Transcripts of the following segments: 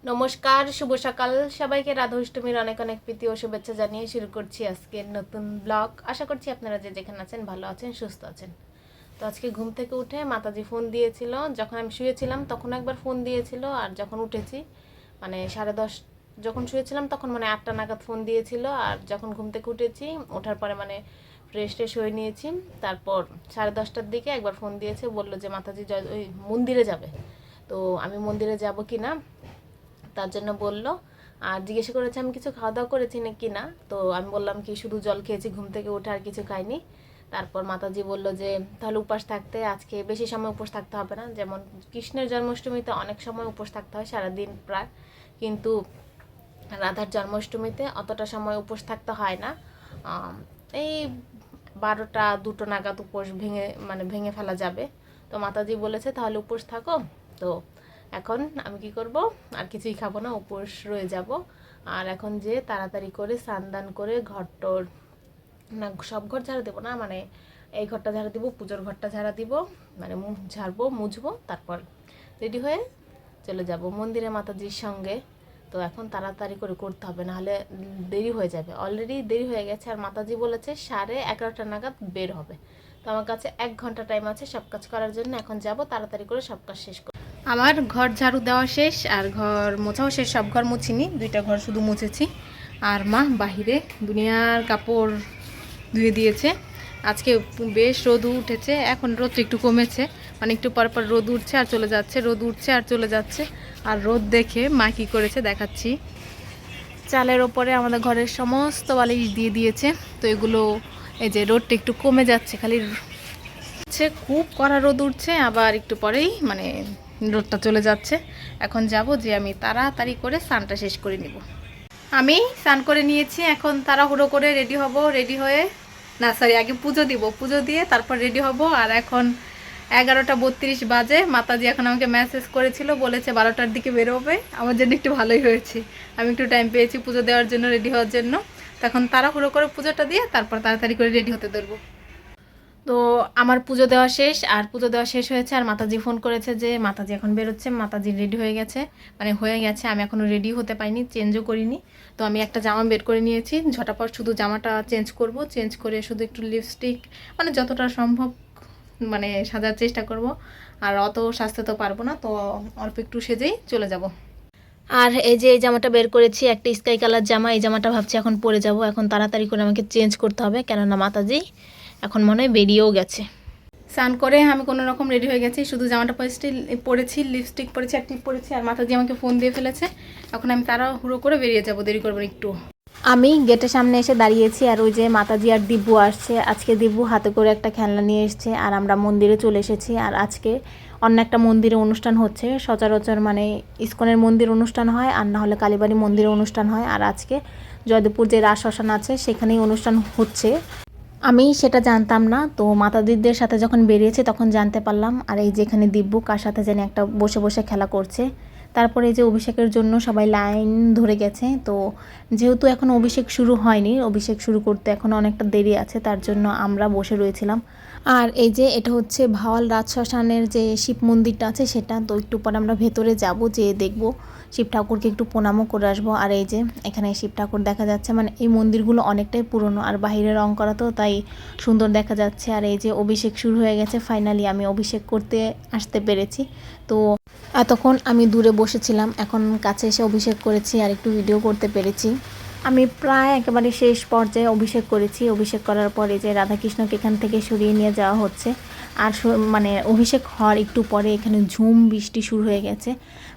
নমস্কার, শুভ সকাল সবাইকে। রাধা অষ্টমীর অনেক অনেক প্রীতি ও শুভেচ্ছা জানিয়ে শুরু করছি আজকের নতুন ব্লগ। আশা করছি আপনারা যে যেখানে আছেন ভালো আছেন, সুস্থ আছেন। তো আজকে ঘুম থেকে উঠে মাতাজি ফোন দিয়েছিল। যখন আমি শুয়েছিলাম তখন একবার ফোন দিয়েছিল, আর যখন উঠেছি মানে 10:30 যখন শুয়েছিলাম তখন মানে 8টা নাগাদ ফোন দিয়েছিল, আর যখন ঘুম থেকে উঠেছি ওঠার পরে মানে ফ্রেশ ট্রেশ হয়ে নিয়েছি, তারপর 10:30টার দিকে একবার ফোন দিয়েছে, বললো যে মাতাজি ওই মন্দিরে যাবে। তো আমি মন্দিরে যাব কি না তার জন্য বলল, আর জিজ্ঞাসা করেছে আমি কিছু খাওয়া দাওয়া করেছি নাকি না। তো আমি বললাম কি শুধু জল খেয়েছি, ঘুম থেকে উঠে আর কিছু খাইনি। তারপর মাতাজি বলল যে তাহলে উপাস থাকতে আজকে বেশি সময় উপোস থাকতে হবে না। যেমন কৃষ্ণের জন্মাষ্টমীতে অনেক সময় উপোস থাকতে হয়, সারাদিন প্রায়, কিন্তু রাধার জন্মাষ্টমীতে অতটা সময় উপোস থাকতে হয় না। এই 12টা 2টো নাগাদ উপোস ভেঙে ফেলা যাবে। তো মাতাজি বলেছে তাহলে উপোস থাকো। তো এখন আমি কি করব, আর কিছুই খাবো না, উপোস রয়ে যাব। আর এখন যে তাড়াতাড়ি করে স্নান দান করে ঘরটোর, না সব ঘর ঝাড়া দেবো না, মানে এই ঘরটা ঝাড়া দিব, পুজোর ঘরটা ঝাড়া দিব, মানে ঝাড়বো মুছবো, তারপর রেডি হয়ে চলে যাব মন্দিরে মাতাজির সঙ্গে। তো এখন তাড়াতাড়ি করে করতে হবে, নাহলে দেরি হয়ে যাবে। অলরেডি দেরি হয়ে গেছে, আর মাতাজি বলেছে 11:30 নাগাদ বের হবে। তো আমার কাছে 1 ঘন্টা টাইম আছে সব কাজ করার জন্য। এখন যাব তাড়াতাড়ি করে সব কাজ শেষ করে। আমার ঘর ঝাড়ু দেওয়া শেষ আর ঘর মোছাও শেষ। সব ঘর মুছিনি, 2টা ঘর শুধু মুছেছি। আর মা বাহিরে দুনিয়ার কাপড় ধুয়ে দিয়েছে। আজকে বেশ রোদ উঠেছে, এখন রোদটা একটু কমেছে, মানে একটু পর পর রোদ উঠছে আর চলে যাচ্ছে, রোদ উঠছে আর চলে যাচ্ছে। আর রোদ দেখে মা কী করেছে দেখাচ্ছি। চালের ওপরে আমাদের ঘরের সমস্ত বালিশ দিয়ে দিয়েছে। তো এগুলো এই যে রোদটা একটু কমে যাচ্ছে, খালি খুব কড়া রোদ উঠছে, আবার একটু পরেই মানে রোদটা চলে যাচ্ছে। এখন যাব যে আমি তাড়াতাড়ি করে স্নানটা শেষ করে নিব। আমি স্নান করে নিয়েছি, এখন তাড়াহুড়ো করে রেডি হব। রেডি হয়ে না সরি আগে পুজো দিব, পুজো দিয়ে তারপর রেডি হব। আর এখন 11:32 বাজে। মাতাজি এখন আমাকে মেসেজ করেছিল, বলেছে 12টার দিকে বেরোবে। আমার জন্য একটু ভালোই হয়েছে, আমি একটু টাইম পেয়েছি পুজো দেওয়ার জন্য, রেডি হওয়ার জন্য। তখন তাড়াহুড়ো করে পুজোটা দিয়ে তারপর তাড়াতাড়ি করে রেডি হতে ধরবো। তো আমার পুজো দেওয়া শেষ, আর পুজো দেওয়া শেষ হয়েছে, আর মাতাজি ফোন করেছে যে মাতাজি এখন বেরোচ্ছে, মাতাজি রেডি হয়ে গেছে, মানে হয়ে গেছে। আমি এখনও রেডি হতে পারিনি, চেঞ্জও করিনি। তো আমি একটা জামা বের করে নিয়েছি, ঝটাপট শুধু জামাটা চেঞ্জ করব, চেঞ্জ করে শুধু একটু লিপস্টিক মানে যতটা সম্ভব মানে সাজার চেষ্টা করব। আর অত সাজতে তো পারবো না, তো অল্প একটু সেজেই চলে যাব। আর এই যে এই জামাটা বের করেছি, একটা স্কাই কালার জামা। এই জামাটা ভাবছি এখন পরে যাব। এখন তাড়াতাড়ি করে আমাকে চেঞ্জ করতে হবে, কেননা মাতাজি এখন মনে হয় বেরিয়েও গেছে। স্নান করে আমি কোনো রকম রেডি হয়ে গেছি, শুধু জামাটা পরেছি, লিপস্টিক পরেছি আর টিপ পরেছি, আর মাতাজি আমাকে ফোন দিয়ে ফেলেছে। এখন আমি তাড়াহুড়ো করে বেরিয়ে যাব, দেরি করবো একটু। আমি গেটের সামনে এসে দাঁড়িয়েছি, আর ওই যে মাতাজি আর দিব্যু আসছে। আজকে দিব্যু হাতে করে একটা খেলনা নিয়ে এসছে, আর আমরা মন্দিরে চলে এসেছি। আর আজকে অন্য একটা মন্দিরে অনুষ্ঠান হচ্ছে। সচরাচর মানে ইস্কনের মন্দির অনুষ্ঠান হয়, আর না হলে কালীবাড়ি মন্দিরে অনুষ্ঠান হয়। আর আজকে জয়দেবপুর যে রাস শ্মশান আছে সেখানেই অনুষ্ঠান হচ্ছে। আমি সেটা জানতাম না, তো মাতাদিদের সাথে যখন বেরিয়েছে তখন জানতে পারলাম। আর এই যে এখানে দিব্যু কার সাথে জানি একটা বসে বসে খেলা করছে। তারপরে এই যে অভিষেকের জন্য সবাই লাইন ধরে গেছে। তো যেহেতু এখন অভিষেক শুরু হয়নি, অভিষেক শুরু করতে এখন অনেকটা দেরি আছে, তার জন্য আমরা বসে রয়েছিলাম। আর এই যে এটা হচ্ছে ভাওয়াল রাজ শ্মশানের যে শিব মন্দিরটা আছে সেটা। তো একটু পরে আমরা ভেতরে যাব, যে দেখব শিব ঠাকুরকে একটু প্রণামও করে আসবো। আর এই যে এখানে শিব ঠাকুর দেখা যাচ্ছে, মানে এই মন্দিরগুলো অনেকটাই পুরনো, আর বাইরে রং করা তো তাই সুন্দর দেখা যাচ্ছে। আর এই যে অভিষেক শুরু হয়ে গেছে, ফাইনালি আমি অভিষেক করতে আসতে পেরেছি। তো এতক্ষণ আমি দূরে বসেছিলাম, এখন কাছে এসে অভিষেক করেছি আর একটু ভিডিও করতে পেরেছি। আমি প্রায় একেবারে শেষ পর্যায়ে অভিষেক করেছি। অভিষেক করার পরে যে রাধাকৃষ্ণকে এখান থেকে সরিয়ে নিয়ে যাওয়া হচ্ছে। আর মানে অভিষেক হওয়ার একটু পরে এখানে ঝুম বৃষ্টি শুরু হয়ে গেছে,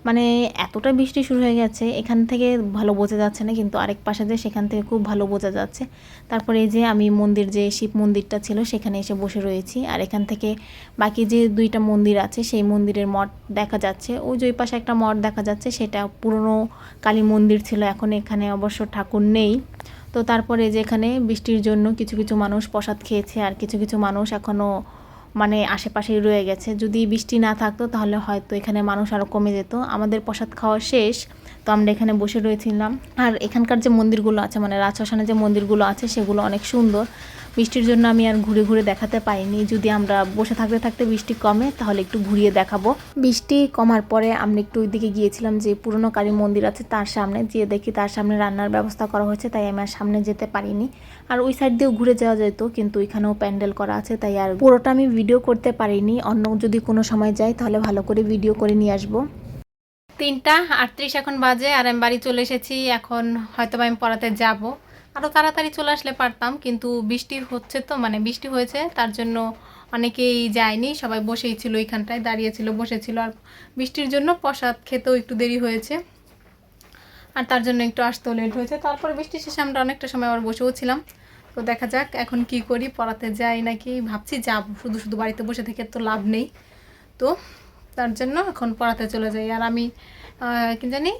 মানে এতটা বৃষ্টি শুরু হয়ে গেছে এখান থেকে ভালো বোঝা যাচ্ছে না, কিন্তু আরেক পাশে যে সেখান থেকে খুব ভালো বোঝা যাচ্ছে। তারপরে এই যে আমি মন্দির যে শিব মন্দিরটা ছিল সেখানে এসে বসে রয়েছি। আর এখান থেকে বাকি যে 2টা মন্দির আছে সেই মন্দিরের মঠ দেখা যাচ্ছে। ওই যে ওই পাশে একটা মঠ দেখা যাচ্ছে, সেটা পুরনো কালী মন্দির ছিল, এখন এখানে অবশ্য ঠাকুর নেই। তো তারপরে যে এখানে বৃষ্টির জন্য কিছু কিছু মানুষ প্রসাদ খেয়েছে, আর কিছু কিছু মানুষ এখনও মানে আশেপাশেই রয়ে গেছে। যদি বৃষ্টি না থাকতো তাহলে হয়তো এখানে মানুষ আরও কমে যেত। আমাদের প্রসাদ খাওয়া শেষ, তো আমরা এখানে বসে রয়েছিলাম। আর এখানকার যে মন্দিরগুলো আছে, মানে রাজ শ্মশানে যে মন্দিরগুলো আছে সেগুলো অনেক সুন্দর, বৃষ্টির জন্য আমি আর ঘুরে ঘুরে দেখাতে পারিনি। যদি আমরা বসে থাকতে থাকতে বৃষ্টি কমে তাহলে একটু ঘুরিয়ে দেখাবো। বৃষ্টি কমার পরে আমরা একটু ওইদিকে গিয়েছিলাম, যে পুরনো কালী মন্দির আছে তার সামনে, গিয়ে দেখি তার সামনে রান্নার ব্যবস্থা করা হয়েছে, তাই আমি আর সামনে যেতে পারিনি। আর ওই সাইড দিয়েও ঘুরে যাওয়া যেত, কিন্তু ওইখানেও প্যান্ডেল করা আছে, তাই আর পুরোটা আমি ভিডিও করতে পারিনি। অন্য যদি কোনো সময় যাই তাহলে ভালো করে ভিডিও করে নিয়ে আসবো। 3:38 এখন বাজে আর আমি বাড়ি চলে এসেছি। এখন হয়তো আমি পড়াতে যাব। আরও তাড়াতাড়ি চলে আসলে পারতাম, কিন্তু বৃষ্টি হচ্ছে, তো মানে বৃষ্টি হয়েছে তার জন্য অনেকেই যায়নি, সবাই বসেই ছিল, এইখানটায় দাঁড়িয়েছিল, বসেছিল। আর বৃষ্টির জন্য প্রসাদ খেতেও একটু দেরি হয়েছে, আর তার জন্য একটু আসতেও লেট হয়েছে। তারপরে বৃষ্টি শেষে আমরা অনেকটা সময় আবার বসেও ছিলাম। তো দেখা যাক এখন কি করি, পড়াতে যাই নাকি। ভাবছি যাব, শুধু শুধু বাড়িতে বসে থেকে তো লাভ নেই, তো তার জন্য এখন পড়াতে চলে যাই। আর আমি কি জানি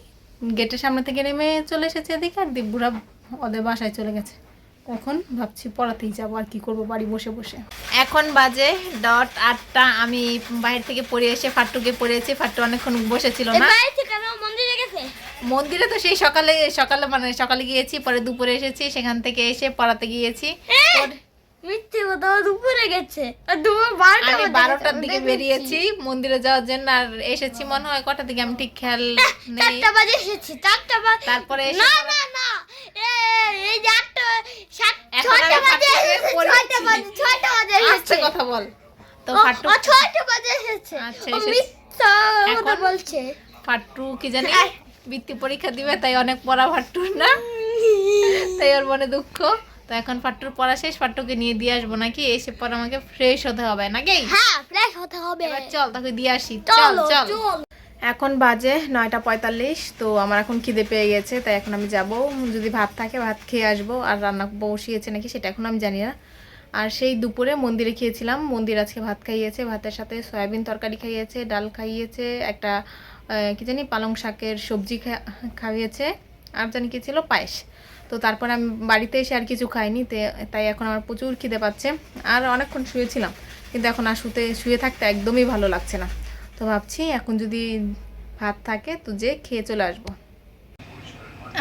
গেটের সামনে থেকে নেমে চলে এসেছি এদিকে, আর দিব্যুরা ওদের বাসায় চলে গেছে। এখন ভাবছি পড়াতেই যাবো, আর কি করব বাড়ি বসে বসে। এখন বাজে 8:08। আমি বাইরে থেকে পড়ে এসে ফাট্টুকে পড়িয়েছি। ফাট্টু অনেকক্ষণ বসেছিল না, মন্দিরে তো সেই সকালে মানে সকালে গিয়েছি, পরে দুপুরে এসেছি, সেখান থেকে এসে পড়াতে গিয়েছি। মিথ্যে কথা, দুপুরে গেছে। আমি 12টার দিকে বেরিয়েছি মন্দিরে যাওয়ার জন্য, আর এসেছি মনে হয় কটার দিকে আমি ঠিক খেয়াল নেই। 4টা বাজে এসেছি, 4টা বাজে। তারপরে না না না, এই যে 8টা 6টা বাজে, 6টা বাজে, 6টা বাজে এসেছে। কথা বল তো। ফাট্টু 6টা বাজে এসেছে। আচ্ছা, ও মিথ্যা কথা বলছে। ফাট্টু কি জানি বৃত্তি পরীক্ষা দিবে, তাই অনেক পড়া ফাট্টুর না, তাই ওর মনে দুঃখ। তো এখন ফাট্টুর পড়া শেষ, ফাট্টুকে নিয়ে দিয়ে আসবো নাকি, এসে পর আমাকে ফ্রেশ হতে হবে নাকি। হ্যাঁ, ফ্রেশ হতে হবে। এবার চল তাকে দিয়ে আসি, চল চল। এখন বাজে 9:45। তো আমার এখন খিদে পেয়ে গেছে, তাই এখন আমি যাব। যদি ভাত থাকে ভাত খেয়ে আসবো, আর রান্না বসিয়েছে নাকি সেটা এখন আমি জানি না। আর সেই দুপুরে মন্দিরে খেয়েছিলাম, মন্দির আজকে ভাত খাইয়েছে, ভাতের সাথে সয়াবিন তরকারি খাইয়েছে, ডাল খাইয়েছে, একটা কি জানি পালং শাকের সবজি খাইয়েছে, আর জানি কি ছিল, পায়েস। তো তারপর আমি বাড়িতে এসে আর কিছু খাইনি, তাই এখন আমার প্রচুর খিদে পাচ্ছে। আর অনেকক্ষণ শুয়েছিলাম, কিন্তু এখন আর শুয়ে থাকতে একদমই ভালো লাগছে না। তো ভাবছি এখন যদি ভাত থাকে তো যে খেয়ে চলে আসবো।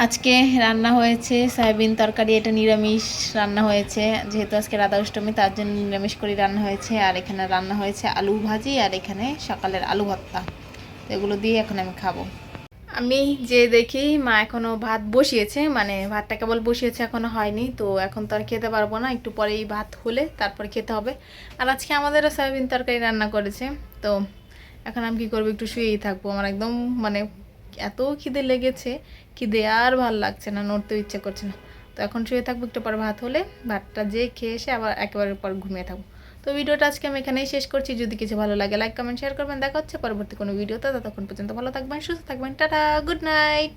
আজকে রান্না হয়েছে সয়াবিন তরকারি, এটা নিরামিষ রান্না হয়েছে, যেহেতু আজকে রাধা অষ্টমী তার জন্য নিরামিষ করে রান্না হয়েছে। আর এখানে রান্না হয়েছে আলু ভাজি, আর এখানে সকালের আলু ভর্তা। তো এগুলো দিয়ে এখন আমি খাবো। আমি যে দেখি মা এখনো ভাত বসিয়েছে, মানে ভাতটা কেবল বসিয়েছে, এখনো হয়নি। তো এখন তো আর খেতে পারবো না, একটু পরেই ভাত হলে তারপর খেতে হবে। আর আজকে আমাদেরও সয়াবিন তরকারি রান্না করেছে। তো এখন আমি কী করবো, একটু শুয়েই থাকবো। আমার একদম মানে এত খিদে লেগেছে, খিদে আর ভালো লাগছে না, নড়তেও ইচ্ছে করছে না। তো এখন শুয়ে থাকবো, একটু পর ভাত হলে ভাতটা যে খেয়ে এসে আবার একেবারে পর ঘুমিয়ে থাকবো। তো ভিডিওটা আজকে আমি এখানেই শেষ করছি। যদি কিছু ভালো লাগে লাইক কমেন্ট শেয়ার করবেন। দেখা হচ্ছে পরবর্তী কোনো ভিডিওতে। ততক্ষণ পর্যন্ত ভালো থাকবেন, সুস্থ থাকবেন। Tata, good night.